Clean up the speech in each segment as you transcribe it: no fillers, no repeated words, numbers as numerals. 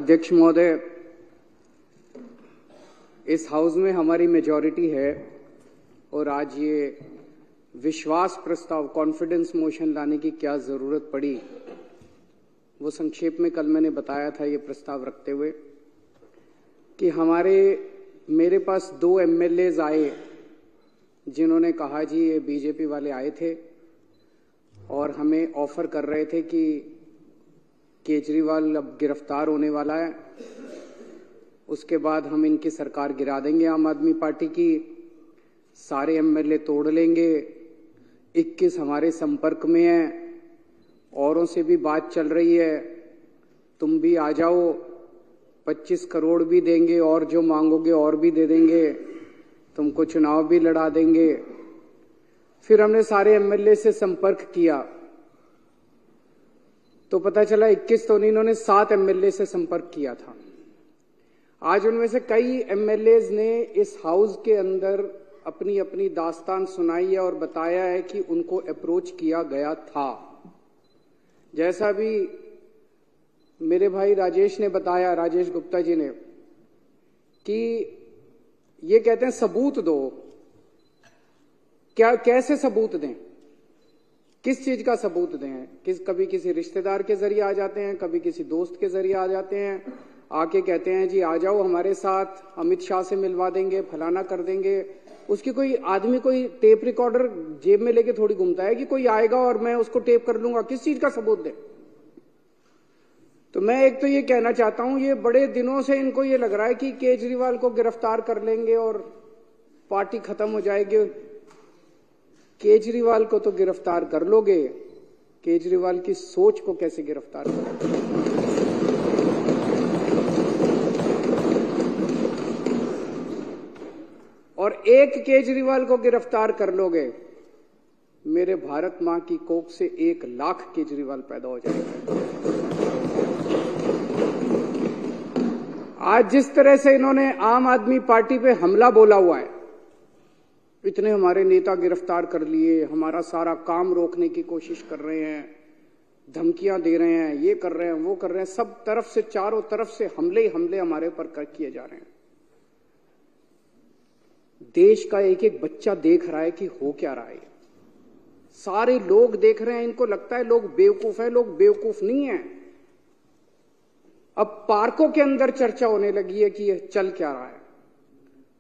अध्यक्ष महोदय, इस हाउस में हमारी मेजॉरिटी है और आज ये विश्वास प्रस्ताव कॉन्फिडेंस मोशन लाने की क्या जरूरत पड़ी, वो संक्षेप में कल मैंने बताया था ये प्रस्ताव रखते हुए कि मेरे पास 2 एमएलएज आए जिन्होंने कहा जी ये बीजेपी वाले आए थे और हमें ऑफर कर रहे थे कि केजरीवाल अब गिरफ्तार होने वाला है, उसके बाद हम इनकी सरकार गिरा देंगे आम आदमी पार्टी की, सारे एमएलए तोड़ लेंगे, 21 हमारे संपर्क में हैं, औरों से भी बात चल रही है, तुम भी आ जाओ, 25 करोड़ भी देंगे और जो मांगोगे और भी दे देंगे, तुमको चुनाव भी लड़ा देंगे। फिर हमने सारे एमएलए से संपर्क किया तो पता चला 21 तो नहीं, इन्होंने 7 एमएलए से संपर्क किया था। आज उनमें से कई एमएलएज ने इस हाउस के अंदर अपनी अपनी दास्तान सुनाई है और बताया है कि उनको अप्रोच किया गया था। जैसा भी मेरे भाई राजेश ने बताया, राजेश गुप्ता जी ने, कि ये कहते हैं सबूत दो। कैसे सबूत दें? किस चीज का सबूत दें? कभी किसी रिश्तेदार के जरिए आ जाते हैं, कभी किसी दोस्त के जरिए आ जाते हैं, आके कहते हैं जी आ जाओ हमारे साथ, अमित शाह से मिलवा देंगे, फलाना कर देंगे। उसकी कोई आदमी कोई टेप रिकॉर्डर जेब में लेके थोड़ी घूमता है कि कोई आएगा और मैं उसको टेप कर लूंगा। किस चीज का सबूत दे? तो मैं एक तो ये कहना चाहता हूं, ये बड़े दिनों से इनको ये लग रहा है कि केजरीवाल को गिरफ्तार कर लेंगे और पार्टी खत्म हो जाएगी। केजरीवाल को तो गिरफ्तार कर लोगे, केजरीवाल की सोच को कैसे गिरफ्तार करोगे? और एक केजरीवाल को गिरफ्तार कर लोगे, मेरे भारत मां की कोख से 1 लाख केजरीवाल पैदा हो जाएगा। आज जिस तरह से इन्होंने आम आदमी पार्टी पे हमला बोला हुआ है, इतने हमारे नेता गिरफ्तार कर लिए, हमारा सारा काम रोकने की कोशिश कर रहे हैं, धमकियां दे रहे हैं, ये कर रहे हैं, वो कर रहे हैं, सब तरफ से, चारों तरफ से हमले ही हमले हमारे ऊपर किए जा रहे हैं। देश का एक एक बच्चा देख रहा है कि हो क्या रहा है। सारे लोग देख रहे हैं, इनको लगता है लोग बेवकूफ है, लोग बेवकूफ नहीं है। अब पार्कों के अंदर चर्चा होने लगी है कि ये चल क्या रहा है,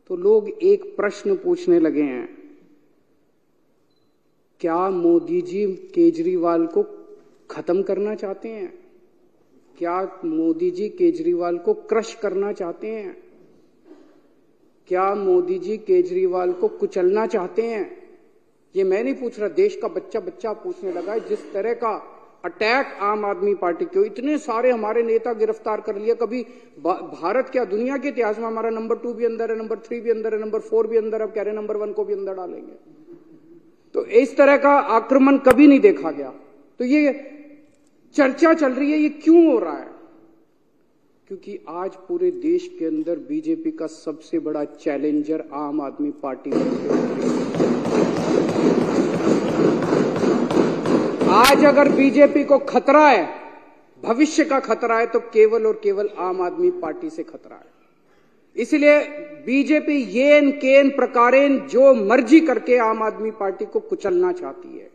तो लोग एक प्रश्न पूछने लगे हैं, क्या मोदी जी केजरीवाल को खत्म करना चाहते हैं? क्या मोदी जी केजरीवाल को क्रश करना चाहते हैं? क्या मोदी जी केजरीवाल को कुचलना चाहते हैं? ये मैं नहीं पूछ रहा, देश का बच्चा बच्चा पूछने लगा है। जिस तरह का अटैक आम आदमी पार्टी के, इतने सारे हमारे नेता गिरफ्तार कर लिए, कभी भारत क्या दुनिया के इतिहास में हमारा नंबर 2 भी अंदर है, नंबर 3 भी अंदर है, नंबर 4 भी अंदर, अब कह रहे हैं नंबर 1 को भी अंदर डालेंगे। तो इस तरह का आक्रमण कभी नहीं देखा गया। तो ये चर्चा चल रही है, ये क्यों हो रहा है? क्योंकि आज पूरे देश के अंदर बीजेपी का सबसे बड़ा चैलेंजर आम आदमी पार्टी है। आज अगर बीजेपी को खतरा है, भविष्य का खतरा है, तो केवल और केवल आम आदमी पार्टी से खतरा है। इसलिए बीजेपी येन केन प्रकारेण जो मर्जी करके आम आदमी पार्टी को कुचलना चाहती है।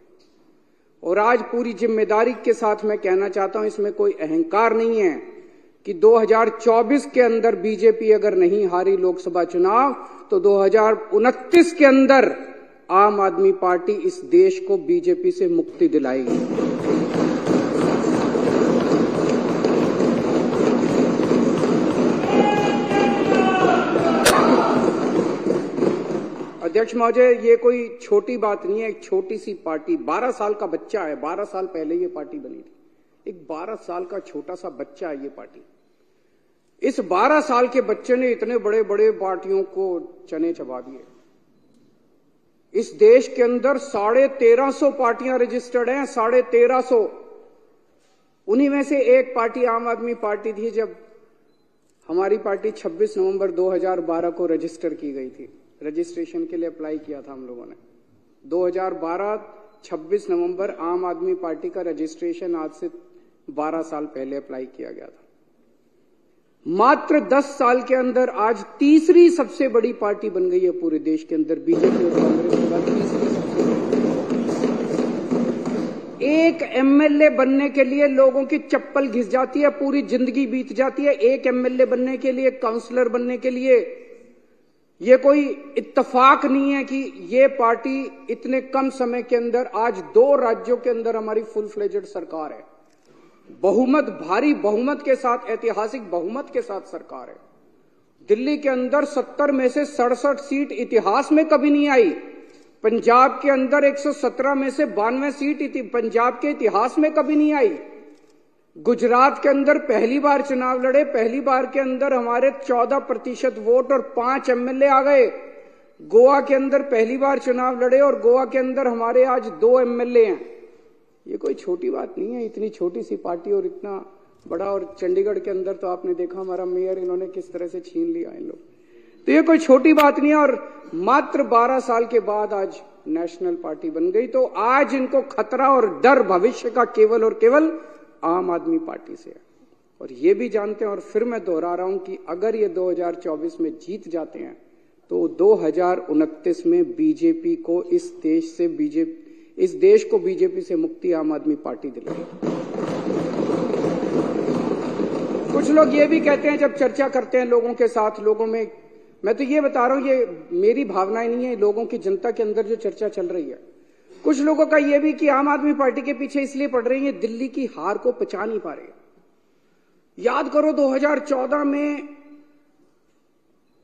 और आज पूरी जिम्मेदारी के साथ मैं कहना चाहता हूं, इसमें कोई अहंकार नहीं है कि 2024 के अंदर बीजेपी अगर नहीं हारी लोकसभा चुनाव, तो 2029 के अंदर आम आदमी पार्टी इस देश को बीजेपी से मुक्ति दिलाएगी। अध्यक्ष महोदय, ये कोई छोटी बात नहीं है। एक छोटी सी पार्टी, 12 साल का बच्चा है, 12 साल पहले ये पार्टी बनी थी। एक 12 साल का छोटा सा बच्चा है ये पार्टी। इस 12 साल के बच्चे ने इतने बड़े बड़े पार्टियों को चने चबा दिए। इस देश के अंदर 1350 पार्टियां रजिस्टर्ड हैं, 1350। उन्हीं में से एक पार्टी आम आदमी पार्टी थी। जब हमारी पार्टी 26 नवंबर 2012 को रजिस्टर की गई थी, रजिस्ट्रेशन के लिए अप्लाई किया था हम लोगों ने। 2012 26 नवंबर आम आदमी पार्टी का रजिस्ट्रेशन आज से 12 साल पहले अप्लाई किया गया था। मात्र 10 साल के अंदर आज तीसरी सबसे बड़ी पार्टी बन गई है पूरे देश के अंदर। बीजेपी और कांग्रेस के बाद तीसरी सबसे बड़ी। एक एमएलए बनने के लिए लोगों की चप्पल घिस जाती है, पूरी जिंदगी बीत जाती है एक एमएलए बनने के लिए, काउंसलर बनने के लिए। ये कोई इत्तेफाक नहीं है कि ये पार्टी इतने कम समय के अंदर आज 2 राज्यों के अंदर हमारी फुल फ्लेजेड सरकार है, बहुमत, भारी बहुमत के साथ, ऐतिहासिक बहुमत के साथ सरकार है। दिल्ली के अंदर 70 में से 67 सीट इतिहास में कभी नहीं आई। पंजाब के अंदर 117 में से 92 सीट पंजाब के इतिहास में कभी नहीं आई। गुजरात के अंदर पहली बार चुनाव लड़े, पहली बार के अंदर हमारे 14% वोट और 5 एमएलए आ गए। गोवा के अंदर पहली बार चुनाव लड़े और गोवा के अंदर हमारे आज 2 एमएलए हैं। ये कोई छोटी बात नहीं है, इतनी छोटी सी पार्टी और इतना बड़ा। और चंडीगढ़ के अंदर तो आपने देखा हमारा मेयर इन्होंने किस तरह से छीन लिया इन लोग। तो ये कोई छोटी बात नहीं है। और मात्र 12 साल के बाद आज नेशनल पार्टी बन गई। तो आज इनको खतरा और डर भविष्य का केवल और केवल आम आदमी पार्टी से है। और ये भी जानते हैं, और फिर मैं दोहरा रहा हूं कि अगर ये 2024 में जीत जाते हैं तो 2029 में बीजेपी को इस देश को बीजेपी से मुक्ति आम आदमी पार्टी दिलाएगी। कुछ लोग ये भी कहते हैं जब चर्चा करते हैं लोगों के साथ, लोगों में, मैं तो ये बता रहा हूं, ये मेरी भावनाएं नहीं है, लोगों की, जनता के अंदर जो चर्चा चल रही है, कुछ लोगों का ये भी कि आम आदमी पार्टी के पीछे इसलिए पड़ रही है, दिल्ली की हार को पचा नहीं पा रहे। याद करो 2014 में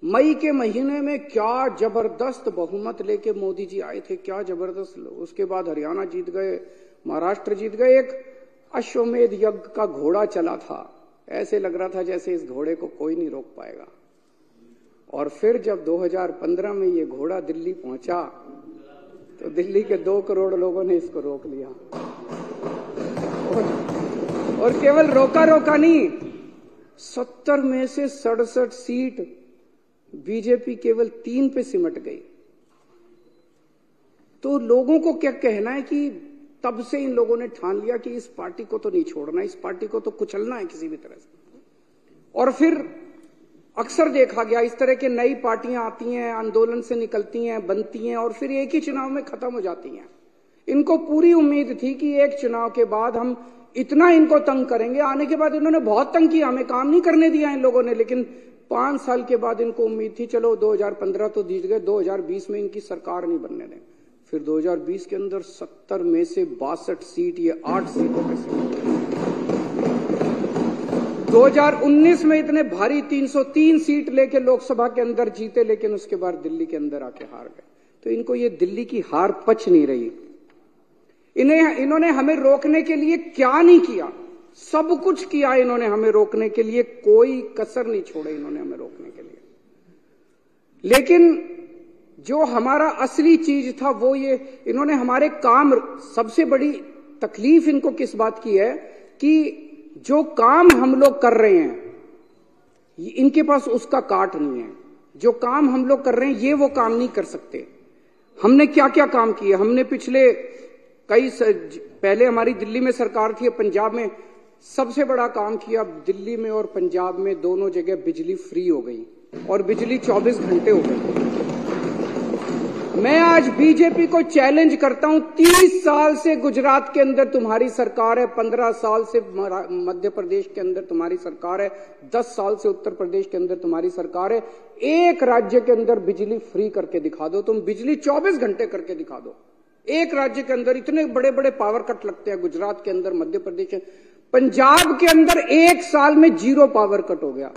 मई के महीने में क्या जबरदस्त बहुमत लेके मोदी जी आए थे, क्या जबरदस्त। उसके बाद हरियाणा जीत गए, महाराष्ट्र जीत गए। एक अश्वमेध यज्ञ का घोड़ा चला था, ऐसे लग रहा था जैसे इस घोड़े को कोई नहीं रोक पाएगा। और फिर जब 2015 में ये घोड़ा दिल्ली पहुंचा तो दिल्ली के 2 करोड़ लोगों ने इसको रोक लिया। और केवल रोका नहीं, 70 में से 67 सीट बीजेपी केवल 3 पे सिमट गई। तो लोगों को क्या कहना है कि तब से इन लोगों ने ठान लिया कि इस पार्टी को तो नहीं छोड़ना, इस पार्टी को तो कुचलना है किसी भी तरह से। और फिर अक्सर देखा गया इस तरह के नई पार्टियां आती हैं, आंदोलन से निकलती हैं, बनती हैं और फिर एक ही चुनाव में खत्म हो जाती हैं। इनको पूरी उम्मीद थी कि एक चुनाव के बाद हम इतना इनको तंग करेंगे। आने के बाद इन्होंने बहुत तंग किया, हमें काम नहीं करने दिया इन लोगों ने। लेकिन 5 साल के बाद इनको उम्मीद थी चलो 2015 तो जीत गए, 2020 में इनकी सरकार नहीं बनने दें। फिर 2020 के अंदर 70 में से 62 सीट, ये 8 सीटों पे से 2019 में इतने भारी 303 सीट लेके लोकसभा के अंदर जीते, लेकिन उसके बाद दिल्ली के अंदर आके हार गए। तो इनको ये दिल्ली की हार पच नहीं रही। इन्होंने हमें रोकने के लिए क्या नहीं किया, सब कुछ किया इन्होंने हमें रोकने के लिए, कोई कसर नहीं छोड़े इन्होंने हमें रोकने के लिए। लेकिन जो हमारा असली चीज था वो ये, इन्होंने हमारे काम, सबसे बड़ी तकलीफ इनको किस बात की है कि जो काम हम लोग कर रहे हैं इनके पास उसका काट नहीं है। जो काम हम लोग कर रहे हैं ये वो काम नहीं कर सकते। हमने क्या क्या काम किए, हमने पिछले पहले हमारी दिल्ली में सरकार थी, पंजाब में सबसे बड़ा काम किया। दिल्ली में और पंजाब में दोनों जगह बिजली फ्री हो गई और बिजली 24 घंटे हो गई। मैं आज बीजेपी को चैलेंज करता हूं, 30 साल से गुजरात के अंदर तुम्हारी सरकार है, 15 साल से मध्य प्रदेश के अंदर तुम्हारी सरकार है, 10 साल से उत्तर प्रदेश के अंदर तुम्हारी सरकार है। एक राज्य के अंदर बिजली फ्री करके दिखा दो, तुम बिजली 24 घंटे करके दिखा दो। एक राज्य के अंदर इतने बड़े बड़े पावर कट लगते हैं, गुजरात के अंदर, मध्य प्रदेश, पंजाब के अंदर 1 साल में 0 पावर कट हो गया।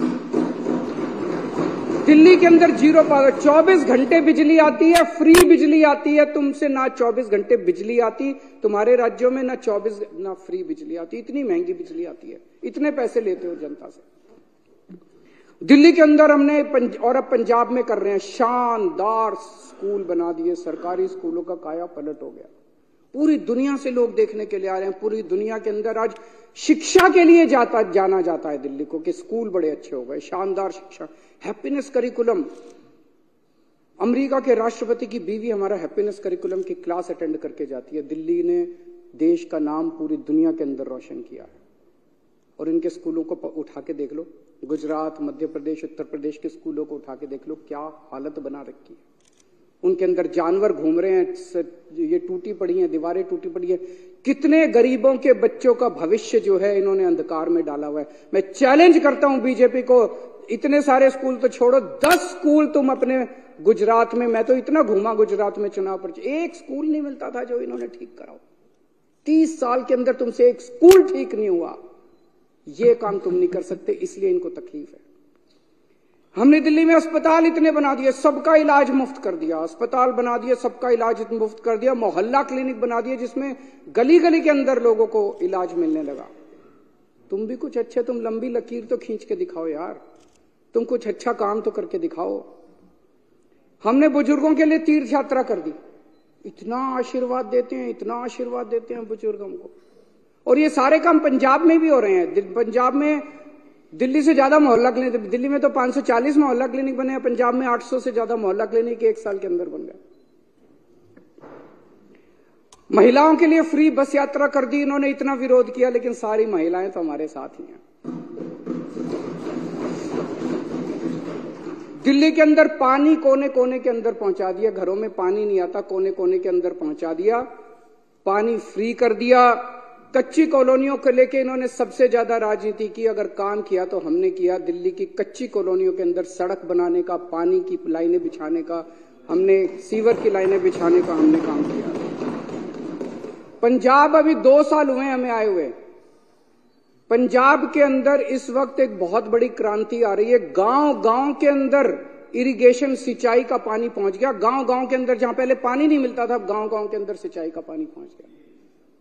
दिल्ली के अंदर 0 पावर, 24 घंटे बिजली आती है, फ्री बिजली आती है। तुमसे ना 24 घंटे बिजली आती, तुम्हारे राज्यों में ना 24 ना फ्री बिजली आती। इतनी महंगी बिजली आती है, इतने पैसे लेते हो जनता से। दिल्ली के अंदर हमने और अब पंजाब में कर रहे हैं, शानदार स्कूल बना दिए, सरकारी स्कूलों का काया पलट हो गया। पूरी दुनिया से लोग देखने के लिए आ रहे हैं। पूरी दुनिया के अंदर आज शिक्षा के लिए जाना जाता है दिल्ली को कि स्कूल बड़े अच्छे हो गए, शानदार शिक्षा, हैप्पीनेस करिकुलम। अमेरिका के राष्ट्रपति की बीवी हमारा हैप्पीनेस करिकुलम की क्लास अटेंड करके जाती है। दिल्ली ने देश का नाम पूरी दुनिया के अंदर रोशन किया है। और इनके स्कूलों को उठा के देख लो, गुजरात, मध्य प्रदेश, उत्तर प्रदेश के स्कूलों को उठा के देख लो, क्या हालत बना रखी है। उनके अंदर जानवर घूम रहे हैं, ये टूटी पड़ी हैं, दीवारें टूटी पड़ी है। कितने गरीबों के बच्चों का भविष्य जो है इन्होंने अंधकार में डाला हुआ है। मैं चैलेंज करता हूं बीजेपी को, इतने सारे स्कूल तो छोड़ो, 10 स्कूल तुम अपने गुजरात में, मैं तो इतना घूमा गुजरात में चुनाव पर, एक स्कूल नहीं मिलता था जो इन्होंने ठीक कराओ। 30 साल के अंदर तुमसे एक स्कूल ठीक नहीं हुआ। ये काम तुम नहीं कर सकते, इसलिए इनको तकलीफ है। हमने दिल्ली में अस्पताल इतने बना दिए, सबका इलाज मुफ्त कर दिया, अस्पताल बना दिए, सबका इलाज मुफ्त कर दिया, मोहल्ला क्लिनिक बना दिए जिसमें गली गली के अंदर लोगों को इलाज मिलने लगा। तुम भी कुछ अच्छे, तुम लंबी लकीर तो खींच के दिखाओ यार, तुम कुछ अच्छा काम तो करके दिखाओ। हमने बुजुर्गों के लिए तीर्थ यात्रा कर दी, इतना आशीर्वाद देते हैं, इतना आशीर्वाद देते हैं बुजुर्गों को। और ये सारे काम पंजाब में भी हो रहे हैं। पंजाब में दिल्ली से ज्यादा मोहल्ला क्लिनिक, दिल्ली में तो 540 मोहल्ला क्लिनिक बने हैं, पंजाब में 800 से ज्यादा मोहल्ला क्लिनिक 1 साल के अंदर बन गए। महिलाओं के लिए फ्री बस यात्रा कर दी इन्होंने, इतना विरोध किया, लेकिन सारी महिलाएं तो हमारे साथ ही हैं। दिल्ली के अंदर पानी कोने कोने के अंदर पहुंचा दिया, घरों में पानी नहीं आता, कोने कोने के अंदर पहुंचा दिया, पानी फ्री कर दिया। कच्ची कॉलोनियों को लेके इन्होंने सबसे ज्यादा राजनीति की, अगर काम किया तो हमने किया। दिल्ली की कच्ची कॉलोनियों के अंदर सड़क बनाने का, पानी की लाइनें बिछाने का, हमने सीवर की लाइनें बिछाने का हमने काम किया। पंजाब अभी 2 साल हुए हमें आए हुए, पंजाब के अंदर इस वक्त एक बहुत बड़ी क्रांति आ रही है। गांव गांव के अंदर इरिगेशन, सिंचाई का पानी पहुंच गया। गांव गांव के अंदर जहां पहले पानी नहीं मिलता था, अब गांव गांव के अंदर सिंचाई का पानी पहुंच गया।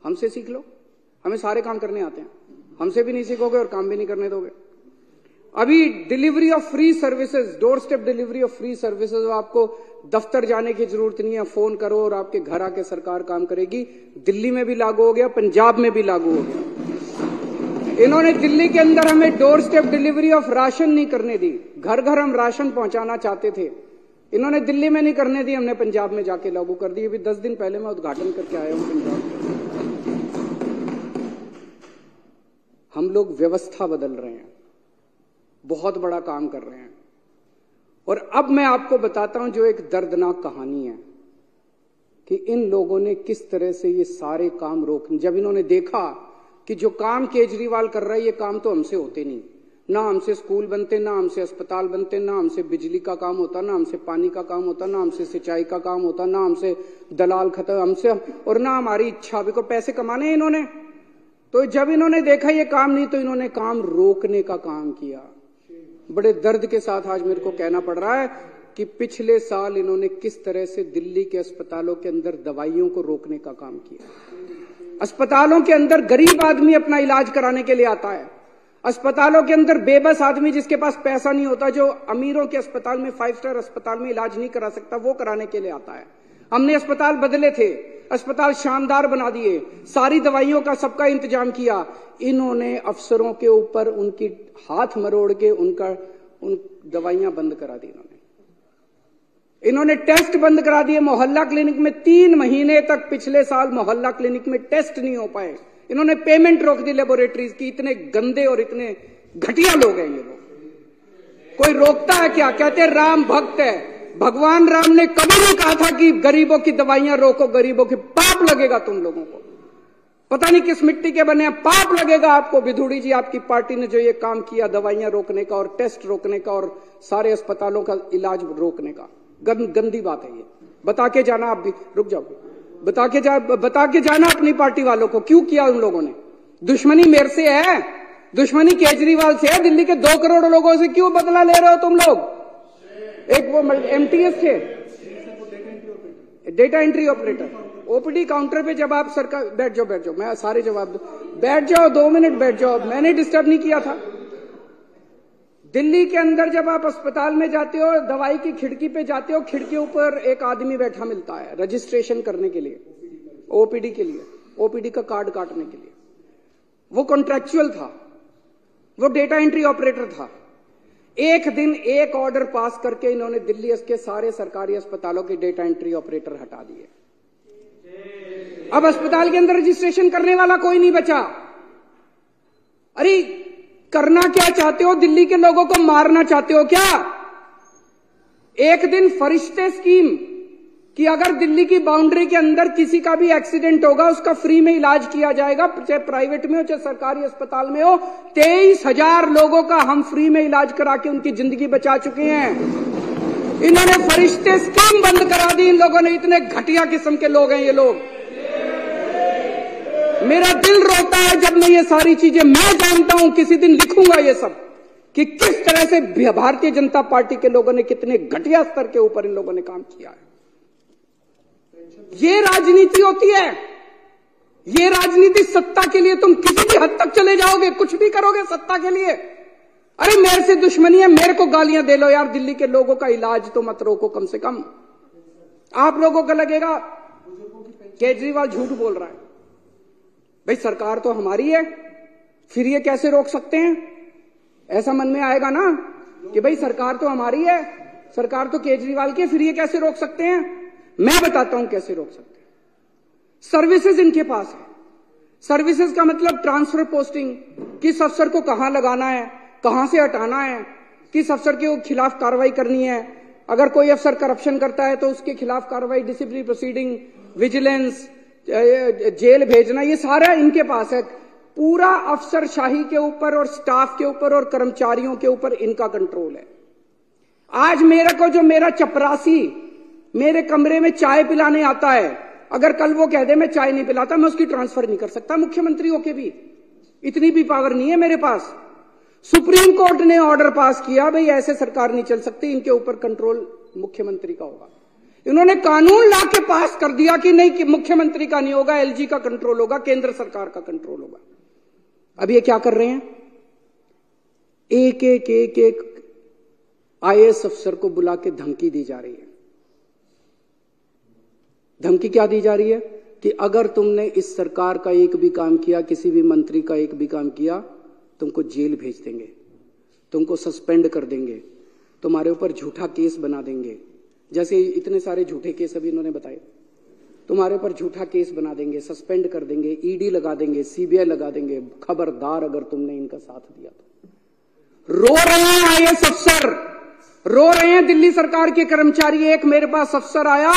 हमसे सीख लो, हमें सारे काम करने आते हैं, हमसे भी नहीं सीखोगे और काम भी नहीं करने दोगे। अभी delivery of free services, door step delivery of free services, आपको दफ्तर जाने की जरूरत नहीं है, फोन करो और आपके घर आके सरकार काम करेगी। दिल्ली में भी लागू हो गया, पंजाब में भी लागू हो गया। इन्होंने दिल्ली के अंदर हमें door step delivery of ration नहीं करने दी, घर घर हम राशन पहुंचाना चाहते थे, इन्होंने दिल्ली में नहीं करने दी, हमने पंजाब में जाके लागू कर दी। अभी 10 दिन पहले मैं उद्घाटन करके आया हूं पंजाब में। हम लोग व्यवस्था बदल रहे हैं, बहुत बड़ा काम कर रहे हैं। और अब मैं आपको बताता हूं जो एक दर्दनाक कहानी है कि इन लोगों ने किस तरह से ये सारे काम रोक, जब इन्होंने देखा कि जो काम केजरीवाल कर रहा है ये काम तो हमसे होते नहीं, ना हमसे स्कूल बनते, ना हमसे अस्पताल बनते, ना हमसे बिजली का काम होता, ना हमसे पानी का काम होता, ना हमसे सिंचाई का काम होता, ना हमसे दलाल खत्म, हमसे और ना हमारी इच्छा भी को पैसे कमाने हैं इन्होंने। तो जब इन्होंने देखा ये काम नहीं, तो इन्होंने काम रोकने का काम किया। बड़े दर्द के साथ आज मेरे को कहना पड़ रहा है कि पिछले साल इन्होंने किस तरह से दिल्ली के अस्पतालों के अंदर दवाइयों को रोकने का काम किया। अस्पतालों के अंदर गरीब आदमी अपना इलाज कराने के लिए आता है, अस्पतालों के अंदर बेबस आदमी जिसके पास पैसा नहीं होता, जो अमीरों के अस्पताल में, 5 स्टार अस्पताल में इलाज नहीं करा सकता, वो कराने के लिए आता है। हमने अस्पताल बदले थे, अस्पताल शानदार बना दिए, सारी दवाइयों का सबका इंतजाम किया। इन्होंने अफसरों के ऊपर उनकी हाथ मरोड़ के उन दवाइयां बंद करा दी। इन्होंने टेस्ट बंद करा दिए। मोहल्ला क्लिनिक में 3 महीने तक पिछले साल मोहल्ला क्लिनिक में टेस्ट नहीं हो पाए। इन्होंने पेमेंट रोक दी लेबोरेटरीज की। इतने गंदे और इतने घटिया लोग हैं ये लोग। कोई रोकता है क्या? कहते राम भक्त है। भगवान राम ने कभी नहीं कहा था कि गरीबों की दवाइयां रोको, गरीबों की। पाप लगेगा तुम लोगों को, पता नहीं किस मिट्टी के बने हैं, पाप लगेगा आपको। विधुड़ी जी, आपकी पार्टी ने जो ये काम किया दवाइयां रोकने का और टेस्ट रोकने का और सारे अस्पतालों का इलाज रोकने का, गंदी बात है ये। बता के जाना, आप भी रुक जाओ, बता के जाना अपनी पार्टी वालों को क्यों किया उन लोगों ने। दुश्मनी मेरे से है, दुश्मनी केजरीवाल से है। दिल्ली के 2 करोड़ लोगों से क्यों बदला ले रहे हो तुम लोग? एक वो MTS थे, data entry operator, OPD counter पे जब आप सरकार, बैठ जाओ, मैं सारे जवाब दूं, बैठ जाओ, 2 मिनट बैठ जाओ, मैंने डिस्टर्ब नहीं किया था। दिल्ली के अंदर जब आप अस्पताल में जाते हो, दवाई की खिड़की पे जाते हो, खिड़की ऊपर एक आदमी बैठा मिलता है रजिस्ट्रेशन करने के लिए, ओपीडी के लिए, ओपीडी का कार्ड काटने के लिए। वो कॉन्ट्रैक्चुअल था, वो डेटा एंट्री ऑपरेटर था। एक दिन एक ऑर्डर पास करके इन्होंने दिल्ली के सारे सरकारी अस्पतालों के डेटा एंट्री ऑपरेटर हटा दिए। अब अस्पताल के अंदर रजिस्ट्रेशन करने वाला कोई नहीं बचा। अरे करना क्या चाहते हो? दिल्ली के लोगों को मारना चाहते हो क्या? एक दिन फरिश्ते स्कीम कि अगर दिल्ली की बाउंड्री के अंदर किसी का भी एक्सीडेंट होगा उसका फ्री में इलाज किया जाएगा, चाहे प्राइवेट में हो चाहे सरकारी अस्पताल में हो। 23,000 लोगों का हम फ्री में इलाज करा के उनकी जिंदगी बचा चुके हैं। इन्होंने फरिश्ते स्कीम बंद करा दी। इन लोगों ने, इतने घटिया किस्म के लोग हैं ये लोग। मेरा दिल रोता है जब मैं ये सारी चीजें, मैं जानता हूं किसी दिन लिखूंगा ये सब कि किस तरह से भारतीय जनता पार्टी के लोगों ने कितने घटिया स्तर के ऊपर इन लोगों ने काम किया है। ये राजनीति होती है। ये राजनीति सत्ता के लिए तुम किसी भी हद तक चले जाओगे, कुछ भी करोगे सत्ता के लिए। अरे मेरे से दुश्मनी है, मेरे को गालियां दे लो यार, दिल्ली के लोगों का इलाज तो मत रोको कम से कम। आप लोगों को लगेगा केजरीवाल झूठ बोल रहा है। भाई सरकार तो हमारी है, फिर ये कैसे रोक सकते हैं? ऐसा मन में आएगा ना कि भाई सरकार तो हमारी है, सरकार तो केजरीवाल की है, फिर ये कैसे रोक सकते हैं? मैं बताता हूं कैसे रोक सकते हैं। सर्विसेज इनके पास है। सर्विसेज का मतलब ट्रांसफर पोस्टिंग, किस अफसर को कहां लगाना है, कहां से हटाना है, किस अफसर के खिलाफ कार्रवाई करनी है। अगर कोई अफसर करप्शन करता है तो उसके खिलाफ कार्रवाई, डिसिप्लिनरी प्रोसीडिंग, विजिलेंस, जेल भेजना, ये सारा इनके पास है। पूरा अफसरशाही के ऊपर और स्टाफ के ऊपर और कर्मचारियों के ऊपर इनका कंट्रोल है। आज मेरे को जो मेरा चपरासी मेरे कमरे में चाय पिलाने आता है, अगर कल वो कह दे मैं चाय नहीं पिलाता, मैं उसकी ट्रांसफर नहीं कर सकता मुख्यमंत्री होके भी। इतनी भी पावर नहीं है मेरे पास। सुप्रीम कोर्ट ने ऑर्डर पास किया, भाई ऐसे सरकार नहीं चल सकती, इनके ऊपर कंट्रोल मुख्यमंत्री का होगा। इन्होंने कानून ला के पास कर दिया कि नहीं, कि मुख्यमंत्री का नहीं होगा, एलजी का कंट्रोल होगा, केंद्र सरकार का कंट्रोल होगा। अब ये क्या कर रहे हैं? एक एक एक एक आईएएस अफसर को बुला के धमकी दी जा रही है। धमकी क्या दी जा रही है? कि अगर तुमने इस सरकार का एक भी काम किया, किसी भी मंत्री का एक भी काम किया, तुमको जेल भेज देंगे, तुमको सस्पेंड कर देंगे, तुम्हारे ऊपर झूठा केस बना देंगे। जैसे इतने सारे झूठे केस अभी इन्होंने बताए, तुम्हारे ऊपर झूठा केस बना देंगे, सस्पेंड कर देंगे, ईडी लगा देंगे, सीबीआई लगा देंगे। खबरदार अगर तुमने इनका साथ दिया तो। रो रहे हैं आईएएस अफसर, रो रहे हैं दिल्ली सरकार के कर्मचारी। एक मेरे पास अफसर आया,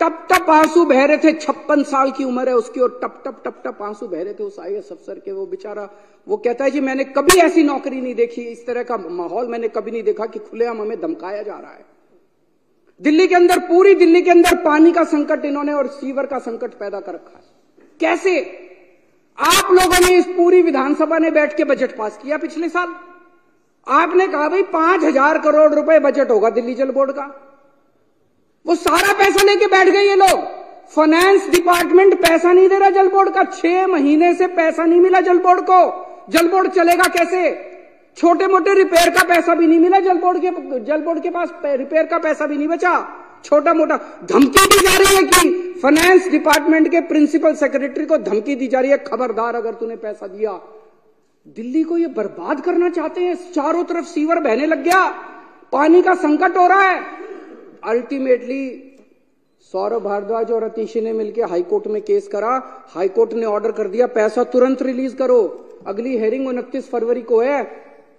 टप टप आंसू बह रहे थे, 56 साल की उम्र है उसकी, और टप टप टप टप आंसू बह रहे थे उस आईएएस अफसर के। वो बेचारा, वो कहता है कि मैंने कभी ऐसी नौकरी नहीं देखी, इस तरह का माहौल मैंने कभी नहीं देखा कि खुलेआम हमें धमकाया जा रहा है। दिल्ली के अंदर, पूरी दिल्ली के अंदर पानी का संकट इन्होंने और सीवर का संकट पैदा कर रखा है। कैसे? आप लोगों ने, इस पूरी विधानसभा ने बैठ के बजट पास किया पिछले साल। आपने कहा भाई 5,000 करोड़ रुपए बजट होगा दिल्ली जल बोर्ड का। वो सारा पैसा लेके बैठ गए ये लोग। फाइनेंस डिपार्टमेंट पैसा नहीं दे रहा जल बोर्ड का। 6 महीने से पैसा नहीं मिला जल बोर्ड को। जल बोर्ड चलेगा कैसे? छोटे मोटे रिपेयर का पैसा भी नहीं मिला जल बोर्ड के पास रिपेयर का पैसा भी नहीं बचा। छोटा मोटा धमकी दी जा रही है कि फाइनेंस डिपार्टमेंट के प्रिंसिपल सेक्रेटरी को धमकी दी जा रही है, खबरदार अगर तूने पैसा दिया। दिल्ली को ये बर्बाद करना चाहते हैं। चारों तरफ सीवर बहने लग गया, पानी का संकट हो रहा है। अल्टीमेटली सौरभ भारद्वाज और अतीशी ने मिलकर हाईकोर्ट में केस करा। हाईकोर्ट ने ऑर्डर कर दिया पैसा तुरंत रिलीज करो। अगली हेयरिंग 29 फरवरी को है,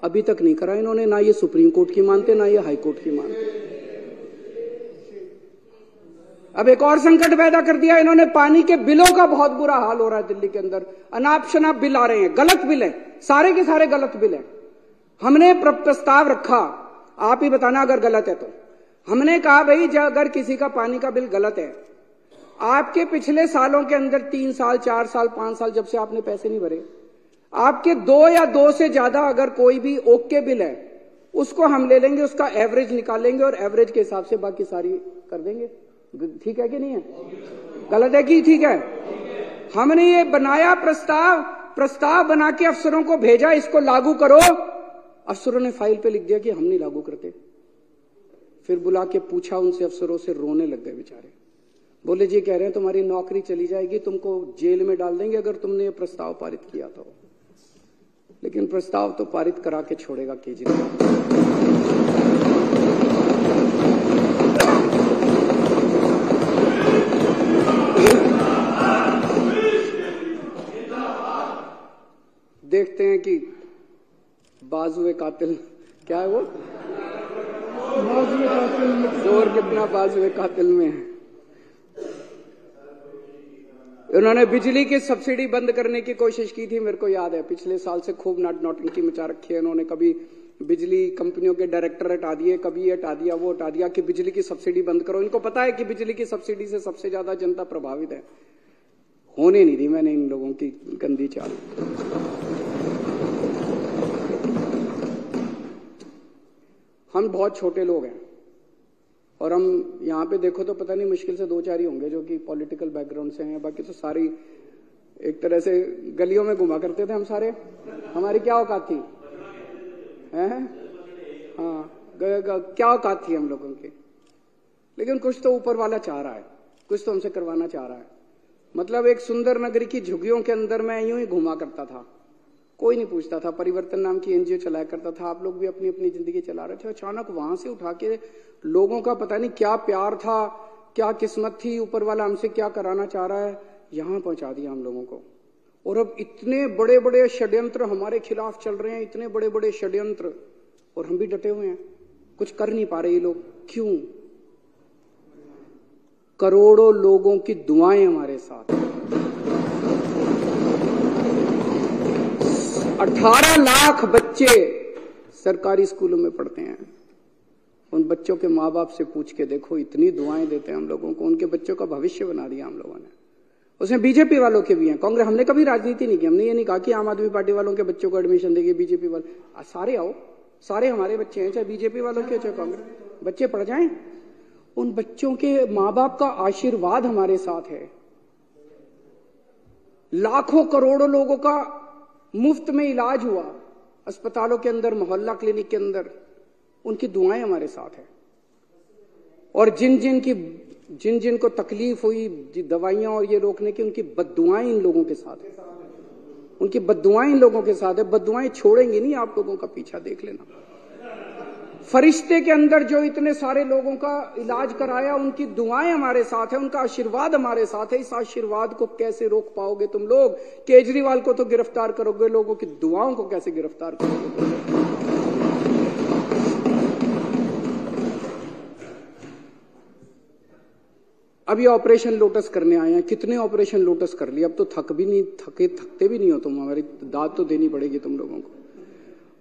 अभी तक नहीं करा इन्होंने। ना ये सुप्रीम कोर्ट की मानते, ना ये हाईकोर्ट की मानते। अब एक और संकट पैदा कर दिया इन्होंने। पानी के बिलों का बहुत बुरा हाल हो रहा है दिल्ली के अंदर। अनाप शनाप बिल आ रहे हैं, गलत बिल है, सारे के सारे गलत बिल है। हमने प्रस्ताव रखा, आप ही बताना अगर गलत है तो। हमने कहा भाई अगर किसी का पानी का बिल गलत है, आपके पिछले सालों के अंदर 3 साल 4 साल 5 साल जब से आपने पैसे नहीं भरे, आपके 2 या 2 से ज्यादा अगर कोई भी ओके बिल है, उसको हम ले लेंगे, उसका एवरेज निकालेंगे और एवरेज के हिसाब से बाकी सारी कर देंगे। ठीक है कि नहीं है? गलत है कि ठीक है? हमने ये बनाया प्रस्ताव बना के अफसरों को भेजा, इसको लागू करो। अफसरों ने फाइल पे लिख दिया कि हम नहीं लागू करते। फिर बुला के पूछा उनसे, अफसरों से, रोने लग गए बेचारे। बोले जी कह रहे हैं तुम्हारी नौकरी चली जाएगी, तुमको जेल में डाल देंगे अगर तुमने ये प्रस्ताव पारित किया तो। लेकिन प्रस्ताव तो पारित करा के छोड़ेगा केजरीवाल। देखते हैं कि बाजुए कातिल, क्या है वो, जोर कितना बाजुए कातिल में है। उन्होंने बिजली की सब्सिडी बंद करने की कोशिश की थी, मेरे को याद है। पिछले साल से खूब नौटंकी मचा रखी है उन्होंने। कभी बिजली कंपनियों के डायरेक्टर हटा दिए, कभी ये हटा दिया, वो हटा दिया कि बिजली की सब्सिडी बंद करो। इनको पता है कि बिजली की सब्सिडी से सबसे ज्यादा जनता प्रभावित है। होने नहीं दी मैंने इन लोगों की गंदी चाल। हम बहुत छोटे लोग हैं और हम यहाँ पे देखो तो पता नहीं मुश्किल से 2-4 ही होंगे जो कि पॉलिटिकल बैकग्राउंड से हैं, बाकी तो सारी एक तरह से गलियों में घुमा करते थे हम सारे। हमारी क्या औकात थी, हैं? हाँ, क्या औकात थी हम लोगों की। लेकिन कुछ तो ऊपर वाला चाह रहा है, कुछ तो हमसे करवाना चाह रहा है। मतलब एक सुंदर नगरी की झुग्गियों के अंदर मैं यूं ही घुमा करता था, कोई नहीं पूछता था। परिवर्तन नाम की एनजीओ चलाया करता था, आप लोग भी अपनी अपनी जिंदगी चला रहे थे। अचानक वहां से उठा के लोगों का पता नहीं क्या प्यार था, क्या किस्मत थी, ऊपर वाला हमसे क्या कराना चाह रहा है, यहां पहुंचा दिया हम लोगों को। और अब इतने बड़े बड़े षड्यंत्र हमारे खिलाफ चल रहे हैं, इतने बड़े बड़े षड्यंत्र, और हम भी डटे हुए हैं, कुछ कर नहीं पा रहे ये लोग। क्यों? करोड़ों लोगों की दुआएं हमारे साथ। 18 लाख बच्चे सरकारी स्कूलों में पढ़ते हैं। उन बच्चों के माँ बाप से पूछ के देखो, इतनी दुआएं देते हैं हम लोगों को। उनके बच्चों का भविष्य बना दिया हम लोगों ने। उसमें बीजेपी वालों के भी हैं, कांग्रेस। हमने कभी राजनीति नहीं की, हमने ये नहीं कहा कि आम आदमी पार्टी वालों के बच्चों को एडमिशन देंगे, बीजेपी वाले सारे आओ, सारे हमारे बच्चे हैं, चाहे बीजेपी वालों के चाहे कांग्रेस, बच्चे पढ़ जाएं। उन बच्चों के माँ बाप का आशीर्वाद हमारे साथ है। लाखों करोड़ों लोगों का मुफ्त में इलाज हुआ अस्पतालों के अंदर, मोहल्ला क्लिनिक के अंदर, उनकी दुआएं हमारे साथ है। और जिन जिन को तकलीफ हुई दवाइयां और ये रोकने की, उनकी बद्दुआएं इन लोगों के साथ है। उनकी बद्दुआएं इन लोगों के साथ है। बद्दुआएं छोड़ेंगी नहीं आप लोगों का, पीछा देख लेना। फरिश्ते के अंदर जो इतने सारे लोगों का इलाज कराया, उनकी दुआएं हमारे साथ है, उनका आशीर्वाद हमारे साथ है। इस आशीर्वाद को कैसे रोक पाओगे तुम लोग? केजरीवाल को तो गिरफ्तार करोगे, लोगों की दुआओं को कैसे गिरफ्तार करोगे? अब ये ऑपरेशन लोटस करने आए हैं, कितने ऑपरेशन लोटस कर लिए, अब तो थकते भी नहीं हो तुम। हमारी दाद तो देनी पड़ेगी तुम लोगों को।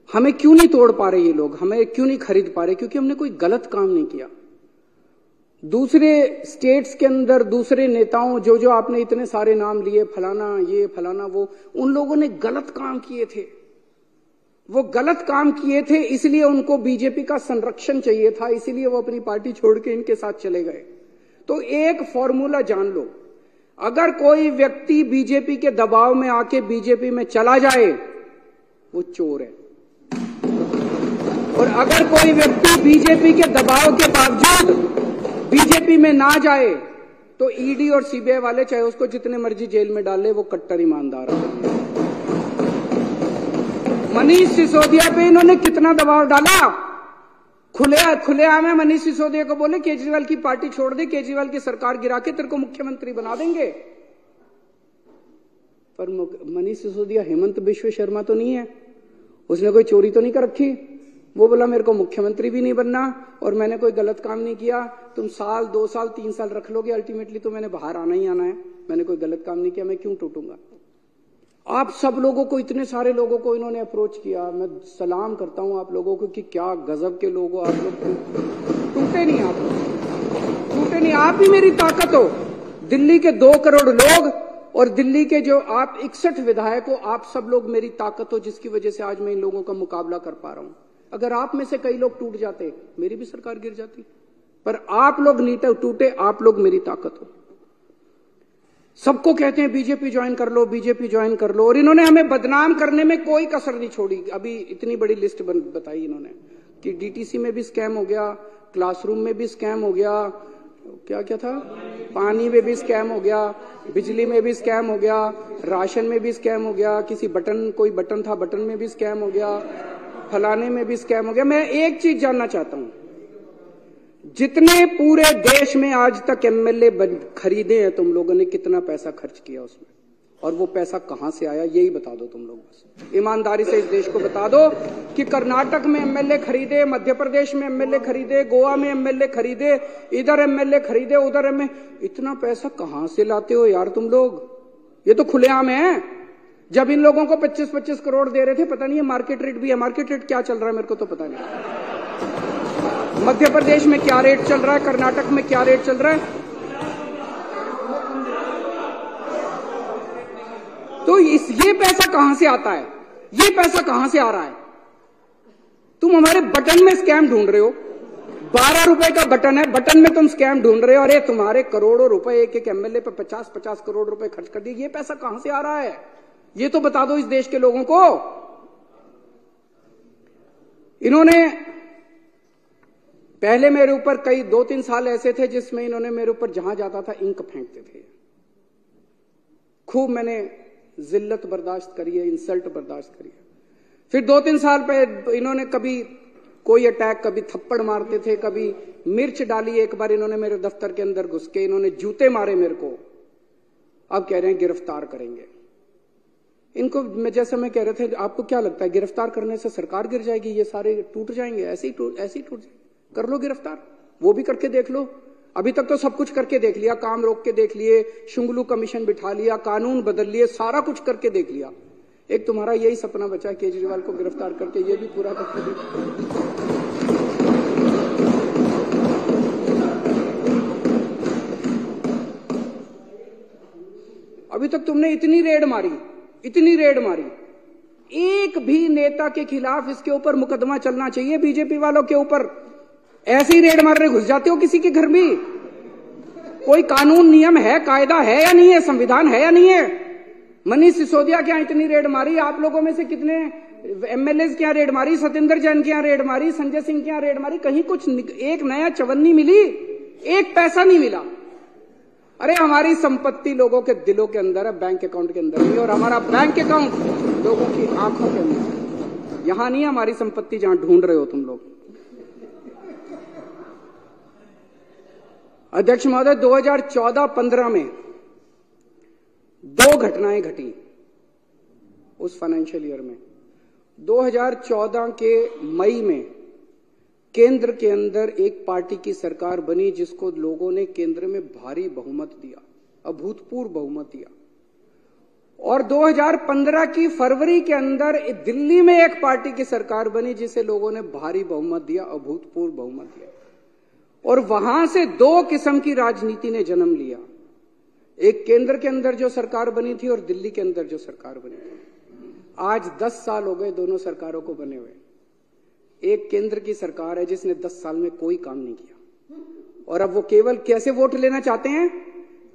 हमें क्यों नहीं तोड़ पा रहे ये लोग, हमें क्यों नहीं खरीद पा रहे? क्योंकि हमने कोई गलत काम नहीं किया। दूसरे स्टेट्स के अंदर दूसरे नेताओं जो आपने इतने सारे नाम लिए, फलाना ये फलाना वो, उन लोगों ने गलत काम किए थे। वो गलत काम किए थे, इसलिए उनको बीजेपी का संरक्षण चाहिए था, इसीलिए वो अपनी पार्टी छोड़ के इनके साथ चले गए। तो एक फॉर्मूला जान लो, अगर कोई व्यक्ति बीजेपी के दबाव में आके बीजेपी में चला जाए, वो चोर है। और अगर कोई व्यक्ति बीजेपी के दबाव के बावजूद बीजेपी में ना जाए, तो ईडी और सीबीआई वाले चाहे उसको जितने मर्जी जेल में डाले, वो कट्टर ईमानदार है। मनीष सिसोदिया पे इन्होंने कितना दबाव डाला, खुलेआम है। मनीष सिसोदिया को बोले केजरीवाल की पार्टी छोड़ दे, केजरीवाल की सरकार गिरा के तेरे को मुख्यमंत्री बना देंगे। पर मनीष सिसोदिया हेमंत बिश्व शर्मा तो नहीं है, उसने कोई चोरी तो नहीं कर रखी। वो बोला मेरे को मुख्यमंत्री भी नहीं बनना और मैंने कोई गलत काम नहीं किया। तुम 1 साल 2 साल 3 साल रख लोगे, अल्टीमेटली तो मैंने बाहर आना ही आना है। मैंने कोई गलत काम नहीं किया, मैं क्यों टूटूंगा? आप सब लोगों को, इतने सारे लोगों को इन्होंने अप्रोच किया। मैं सलाम करता हूं आप लोगों को कि क्या गजब के लोग हो आप लोग। टूटे नहीं, आप टूटे नहीं, आप ही मेरी ताकत हो। दिल्ली के 2 करोड़ लोग और दिल्ली के जो आप 61 विधायक हो, आप सब लोग मेरी ताकत हो, जिसकी वजह से आज मैं इन लोगों का मुकाबला कर पा रहा हूं। अगर आप में से कई लोग टूट जाते, मेरी भी सरकार गिर जाती। पर आप लोग नहीं टूटे, आप लोग मेरी ताकत हो। सबको कहते हैं बीजेपी ज्वाइन कर लो, बीजेपी ज्वाइन कर लो, और इन्होंने हमें बदनाम करने में कोई कसर नहीं छोड़ी। अभी इतनी बड़ी लिस्ट बताई इन्होंने कि डीटीसी में भी स्कैम हो गया, क्लासरूम में भी स्कैम हो गया, क्या क्या था, पानी में भी स्कैम हो गया, बिजली में भी स्कैम हो गया, राशन में भी स्कैम हो गया, किसी कोई बटन था, बटन में भी स्कैम हो गया, फलाने में भी स्कैम हो गया। मैं एक चीज जानना चाहता हूं, जितने पूरे देश में आज तक एमएलए खरीदे हैं तुम लोगों ने, कितना पैसा खर्च किया उसमें? और वो पैसा कहां से आया यही बता दो तुम लोग। बस ईमानदारी से इस देश को बता दो कि कर्नाटक में एमएलए खरीदे, मध्य प्रदेश में एमएलए खरीदे, गोवा में एमएलए खरीदे, इधर एमएलए खरीदे, उधर एमएलए। इतना पैसा कहां से लाते हो यार तुम लोग? ये तो खुलेआम है। जब इन लोगों को 25-25 करोड़ दे रहे थे, पता नहीं है मार्केट रेट भी है। मार्केट रेट क्या चल रहा है मेरे को तो पता नहीं। मध्य प्रदेश में क्या रेट चल रहा है, कर्नाटक में क्या रेट चल रहा है। तो ये पैसा कहां से आता है? ये पैसा कहां से आ रहा है? तुम हमारे बटन में स्कैम ढूंढ रहे हो। 12 रुपए का बटन है, बटन में तुम स्कैम ढूंढ रहे हो। अरे तुम्हारे करोड़ों रुपए एक एक एमएलए पे 50-50 करोड़ रुपए खर्च कर दिए। ये पैसा कहां से आ रहा है? ये तो बता दो इस देश के लोगों को। इन्होंने पहले मेरे ऊपर कई 2-3 साल ऐसे थे जिसमें इन्होंने मेरे ऊपर जहां जाता था इंक फेंकते थे। खूब मैंने जिल्लत बर्दाश्त करी है, इंसल्ट बर्दाश्त करी है। फिर 2-3 साल पे इन्होंने कभी कोई अटैक, कभी थप्पड़ मारते थे, कभी मिर्च डाली। एक बार इन्होंने मेरे दफ्तर के अंदर घुस के इन्होंने जूते मारे मेरे को। अब कह रहे हैं गिरफ्तार करेंगे इनको। मैं जैसे मैं कह रहे थे, आपको क्या लगता है गिरफ्तार करने से सरकार गिर जाएगी, ये सारे टूट जाएंगे? ऐसे ही टूट जाएंगे। कर लो गिरफ्तार, वो भी करके देख लो। अभी तक तो सब कुछ करके देख लिया, काम रोक के देख लिए, शुंगलू कमीशन बिठा लिया, कानून बदल लिए, सारा कुछ करके देख लिया। एक तुम्हारा यही सपना बचा केजरीवाल को गिरफ्तार करके, ये भी पूरा करके देख। अभी तक तुमने इतनी रेड मारी, एक भी नेता के खिलाफ इसके ऊपर मुकदमा चलना चाहिए। बीजेपी वालों के ऊपर ऐसे ही रेड मारने घुस जाते हो किसी के घर में। कोई कानून नियम है, कायदा है या नहीं है, संविधान है या नहीं है? मनीष सिसोदिया के यहां इतनी रेड मारी, आप लोगों में से कितने एमएलए के यहां रेड मारी, सत्येंद्र जैन के यहां रेड मारी, संजय सिंह के यहां रेड मारी, कहीं कुछ एक नया चवन्नी मिली? एक पैसा नहीं मिला। अरे हमारी संपत्ति लोगों के दिलों के अंदर है, बैंक अकाउंट के अंदर नहीं। और हमारा बैंक अकाउंट लोगों की आंखों के अंदर। यहां नहीं है हमारी संपत्ति जहां ढूंढ रहे हो तुम लोग। अध्यक्ष महोदय, 2014-15 में 2 घटनाएं घटी उस फाइनेंशियल ईयर में। 2014 के मई में केंद्र के अंदर एक पार्टी की सरकार बनी जिसको लोगों ने केंद्र में भारी बहुमत दिया, अभूतपूर्व बहुमत दिया। और 2015 की फरवरी के अंदर दिल्ली में एक पार्टी की सरकार बनी जिसे लोगों ने भारी बहुमत दिया, अभूतपूर्व बहुमत दिया। और वहां से 2 किस्म की राजनीति ने जन्म लिया। एक केंद्र के अंदर जो सरकार बनी थी और दिल्ली के अंदर जो सरकार बनी थी। आज 10 साल हो गए दोनों सरकारों को बने हुए। एक केंद्र की सरकार है जिसने 10 साल में कोई काम नहीं किया। और अब वो केवल कैसे वोट लेना चाहते हैं?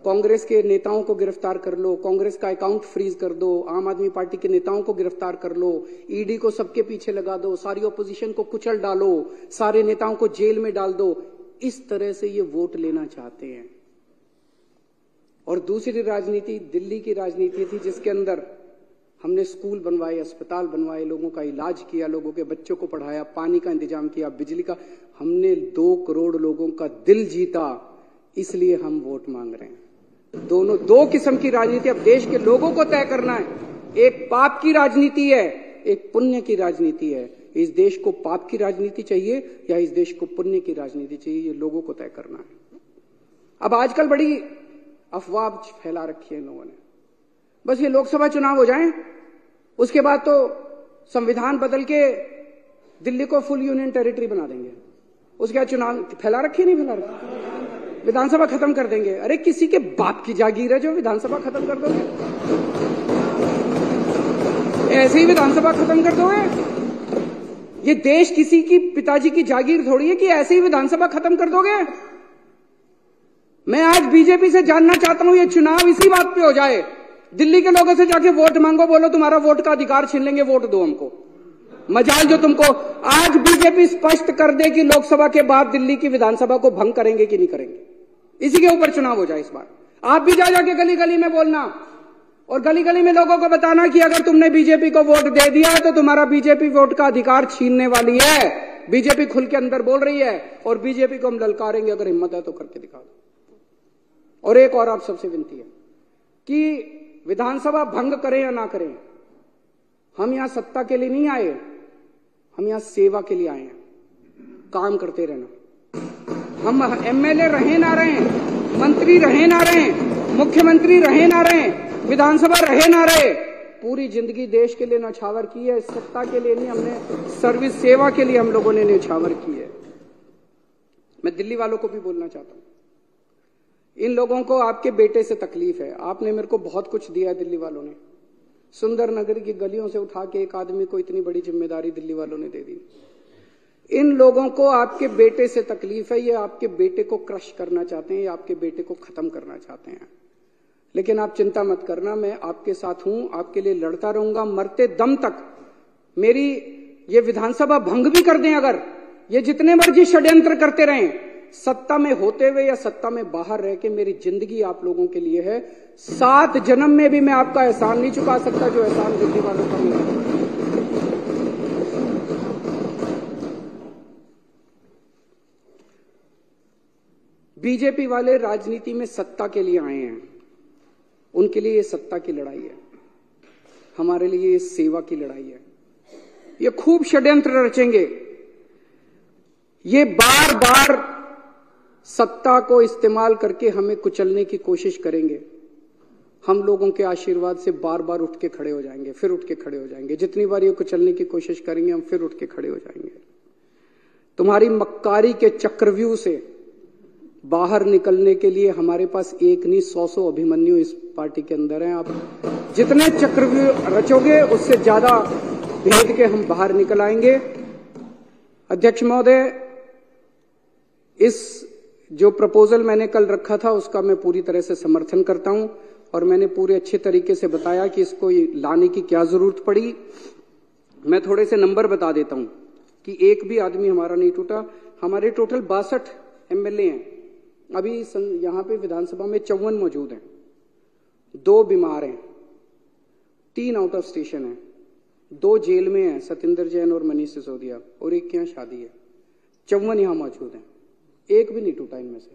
कांग्रेस के नेताओं को गिरफ्तार कर लो, कांग्रेस का अकाउंट फ्रीज कर दो, आम आदमी पार्टी के नेताओं को गिरफ्तार कर लो, ईडी को सबके पीछे लगा दो, सारी ऑपोजिशन को कुचल डालो, सारे नेताओं को जेल में डाल दो। इस तरह से ये वोट लेना चाहते हैं। और दूसरी राजनीति दिल्ली की राजनीति थी जिसके अंदर हमने स्कूल बनवाए, अस्पताल बनवाए, लोगों का इलाज किया, लोगों के बच्चों को पढ़ाया, पानी का इंतजाम किया, बिजली का। हमने 2 करोड़ लोगों का दिल जीता, इसलिए हम वोट मांग रहे हैं। दोनों 2 किस्म की राजनीति अब देश के लोगों को तय करना है। एक पाप की राजनीति है, एक पुण्य की राजनीति है। इस देश को पाप की राजनीति चाहिए या इस देश को पुण्य की राजनीति चाहिए, ये लोगों को तय करना है। अब आजकल बड़ी अफवाह फैला रखी है लोगों ने। बस ये लोकसभा चुनाव हो जाएं, उसके बाद तो संविधान बदल के दिल्ली को फुल यूनियन टेरिटरी बना देंगे। उसके बाद चुनाव फैला रखी नहीं फैला रखी, विधानसभा खत्म कर देंगे। अरे किसी के बाप की जागीर है जो विधानसभा खत्म कर दोगे? ऐसे ही विधानसभा खत्म कर दोगे? ये देश किसी की पिताजी की जागीर थोड़ी है कि ऐसे ही विधानसभा खत्म कर दोगे। मैं आज बीजेपी से जानना चाहता हूं, ये चुनाव इसी बात पे हो जाए, दिल्ली के लोगों से जाके वोट मांगो, बोलो तुम्हारा वोट का अधिकार छीन लेंगे, वोट दो हमको। मजाल जो तुमको। आज बीजेपी स्पष्ट कर दे कि लोकसभा के बाद दिल्ली की विधानसभा को भंग करेंगे कि नहीं करेंगे, इसी के ऊपर चुनाव हो जाए इस बार। आप भी जा जाके गली गली में बोलना और गली गली में लोगों को बताना कि अगर तुमने बीजेपी को वोट दे दिया तो तुम्हारा बीजेपी वोट का अधिकार छीनने वाली है। बीजेपी खुल के अंदर बोल रही है और बीजेपी को हम ललकारेंगे, अगर हिम्मत है तो करके दिखा दो। और एक और आप सबसे विनती है कि विधानसभा भंग करें या ना करें, हम यहां सत्ता के लिए नहीं आए, हम यहां सेवा के लिए आए हैं, काम करते रहना। हम एमएलए रहे ना रहे, मंत्री रहे ना रहे, मुख्यमंत्री रहे ना रहे, विधानसभा रहे ना रहे, पूरी जिंदगी देश के लिए न्यौछावर की है, सत्ता के लिए नहीं, हमने सर्विस सेवा के लिए हम लोगों ने न्यौछावर की है। मैं दिल्ली वालों को भी बोलना चाहता हूं, इन लोगों को आपके बेटे से तकलीफ है। आपने मेरे को बहुत कुछ दिया है, दिल्ली वालों ने। सुंदर नगर की गलियों से उठा के एक आदमी को इतनी बड़ी जिम्मेदारी दिल्ली वालों ने दे दी। इन लोगों को आपके बेटे से तकलीफ है, ये आपके बेटे को क्रश करना चाहते हैं, ये आपके बेटे को खत्म करना चाहते हैं। लेकिन आप चिंता मत करना, मैं आपके साथ हूं, आपके लिए लड़ता रहूंगा मरते दम तक। मेरी ये विधानसभा भंग भी कर दें, अगर ये जितने मर्जी षड्यंत्र करते रहें, सत्ता में होते हुए या सत्ता में बाहर रह के मेरी जिंदगी आप लोगों के लिए है। 7 जन्म में भी मैं आपका एहसान नहीं चुका सकता जो एहसान दिल्ली वालों का मिला। बीजेपी वाले राजनीति में सत्ता के लिए आए हैं, उनके लिए ये सत्ता की लड़ाई है, हमारे लिए ये सेवा की लड़ाई है। ये खूब षड्यंत्र रचेंगे, ये बार बार सत्ता को इस्तेमाल करके हमें कुचलने की कोशिश करेंगे। हम लोगों के आशीर्वाद से बार बार उठ के खड़े हो जाएंगे, फिर उठ के खड़े हो जाएंगे। जितनी बार ये कुचलने की कोशिश करेंगे, हम फिर उठ के खड़े हो जाएंगे। तुम्हारी मक्कारी के चक्रव्यूह से बाहर निकलने के लिए हमारे पास एक नहीं 100 अभिमन्यु इस पार्टी के अंदर हैं। आप जितने चक्रव्यूह रचोगे उससे ज्यादा भेद के हम बाहर निकल आएंगे। अध्यक्ष महोदय, इस जो प्रपोजल मैंने कल रखा था उसका मैं पूरी तरह से समर्थन करता हूं और मैंने पूरे अच्छे तरीके से बताया कि इसको लाने की क्या जरूरत पड़ी। मैं थोड़े से नंबर बता देता हूं कि एक भी आदमी हमारा नहीं टूटा। हमारे टोटल 62 एमएलए हैं, अभी यहां पे विधानसभा में 54 मौजूद हैं, 2 बीमार हैं, 3 आउट ऑफ स्टेशन हैं, 2 जेल में हैं, सतिंदर जैन और मनीष सिसोदिया, और एक के यहां शादी है। 54 यहां मौजूद हैं, एक भी नहीं टूटा इनमें से।